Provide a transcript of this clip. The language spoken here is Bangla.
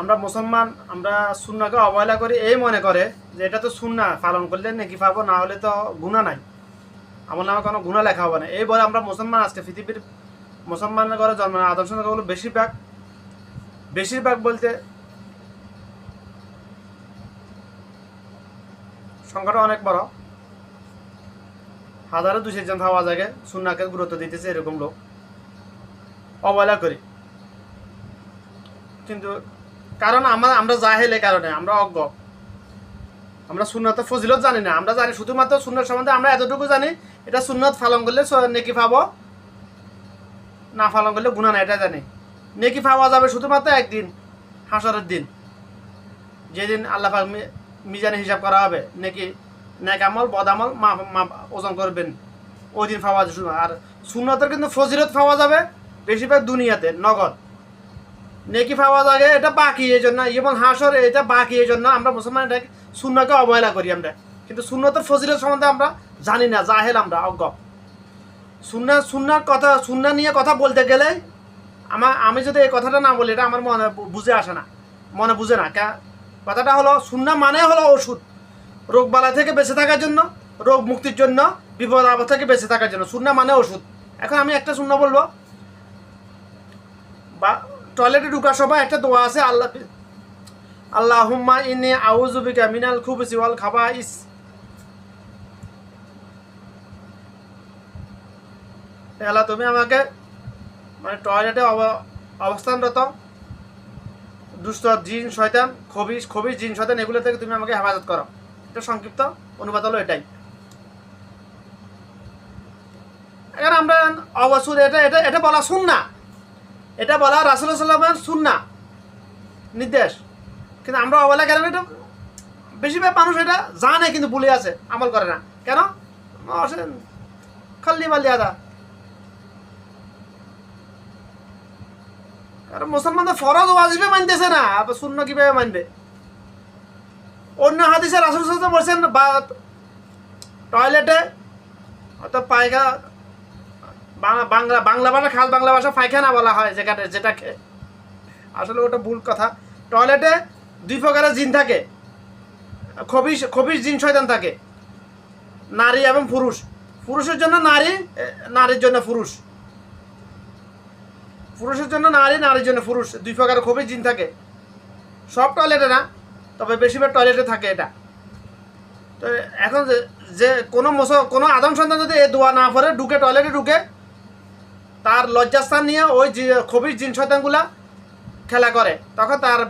আমরা মুসলমান আমরা সুন্নাহকে অবহেলা করি এই মনে করে যে এটা তো সুন্নাহ পালন করলে নেকি পাবো, না হলে তো গুনাহ নাই, আমার নামে কোনো গুনাহ লেখা হবে না। এই বলে আমরা মুসলমান আজকে পৃথিবীর মুসলমানের ঘরে জন্ম আদর্শ হলো বেশিরভাগ বলতে সংখ্যাটা অনেক বড়, হাজারে 200 জন পাওয়া যায় সুন্নাহকে গুরুত্ব দিতেছে এরকম লোক অবহেলা করি। কিন্তু কারণ আমরা জাহেলের কারণে, আমরা অজ্ঞ, আমরা সুন্নাতের ফজিলত জানি না। আমরা জানি শুধুমাত্র সুন্নাত সম্বন্ধে আমরা এতটুকু জানি, এটা সুন্নাত পালন করলে নেকি পাবো, না পালন করলে গুনাহ না, এটা জানি। নেকি পাওয়া যাবে শুধুমাত্র একদিন, হাসরের দিন, যেদিন আল্লাহ পাক মিজানে হিসাব করা হবে, নেকি নেক আমল বদ আমল ওজন করবেন, ওই দিন পাওয়া যাবে। আর সুন্নাতের কিন্তু ফজিলত পাওয়া যাবে বেশিরভাগ দুনিয়াতে নগদ। নেকি পাওয়া যাবে এটা বাকি, এই জন্য এবং হাসর এটা বাকি, এই জন্য আমরা মুসলমান এটাকে সুন্নাহকে অবহেলা করি আমরা। কিন্তু সুন্নাতের ফজিলত সম্বন্ধে আমরা জানি না, জাহেল, আমরা অজ্ঞ। সুন্নাহ নিয়ে কথা বলতে গেলে আমি যদি এই কথাটা না বলি, এটা আমার মনে বুঝে আসে না, মনে বুঝে না। কথাটা হলো সুন্নাহ মানে হলো ওষুধ, রোগ বালা থেকে বেঁচে থাকার জন্য, রোগ মুক্তির জন্য, বিপদ আপদ থেকে বেঁচে থাকার জন্য সুন্নাহ মানে ওষুধ। এখন আমি একটা সুন্নাহ বলবো, বা টয়লেটে ঢুকার সময় একটা দোয়া আছে, আল্লাহুম্মা ইন্নী আউযু বিকা মিনাল খুবুসি ওয়াল খাবাইস। আল্লাহ তুমি আমাকে মানে টয়লেটে অবস্থানরত দুষ্ট জিন শয়তান, খবিশ জিন শয়তান, এগুলো থেকে তুমি আমাকে হেফাজত করো। এটা সংক্ষিপ্ত অনুবাদ হলো এটাই। এখন আমরা অবশ্যই এটা বলা সুন্নাহ, এটা বলা রাসূলুল্লাহ সাল্লাল্লাহু আলাইহি ওয়াসাল্লামের সুন্নাহ নির্দেশ, কিন্তু আমরা অবহেলা কেন? এটা বেশিরভাগ মানুষ এটা জানে কিন্তু ভুলে আছে, আমল করে না। কেন? খাল্লি মাল্লি আদা। কারণ মুসলমানদের ফরজ ওয়াজিবে মানতেছে না, সুন্নাহ কিভাবে মানবে? অন্য হাদিসে রাসূল সাল্লাল্লাহু আলাইহি ওয়াসাল্লাম বলছেন, বা টয়লেটে অর্থাৎ বাংলা ভাষা, খাস বাংলা ভাষা পায়খানা বলা হয় যেটাকে, আসলে ওটা ভুল কথা। টয়লেটে 2 প্রকারের জিন থাকে, খবিশ জিন শয়তান থাকে, নারী এবং পুরুষ। পুরুষের জন্য নারী, নারীর জন্য পুরুষ। পুরুষের জন্য নারী, নারীর জন্য পুরুষ, 2 প্রকারের খবিশ জিন থাকে। সব টয়লেটে না, তবে বেশিরভাগ টয়লেটে থাকে এটা। তো এখন যে কোনো আদম সন্তান যদি এই দোয়া না পড়ে টয়লেটে ঢুকে, তার লজ্জাস্থান নিয়ে ওই খবিশ জিন শয়তানগুলা খেলা করে, তখন তার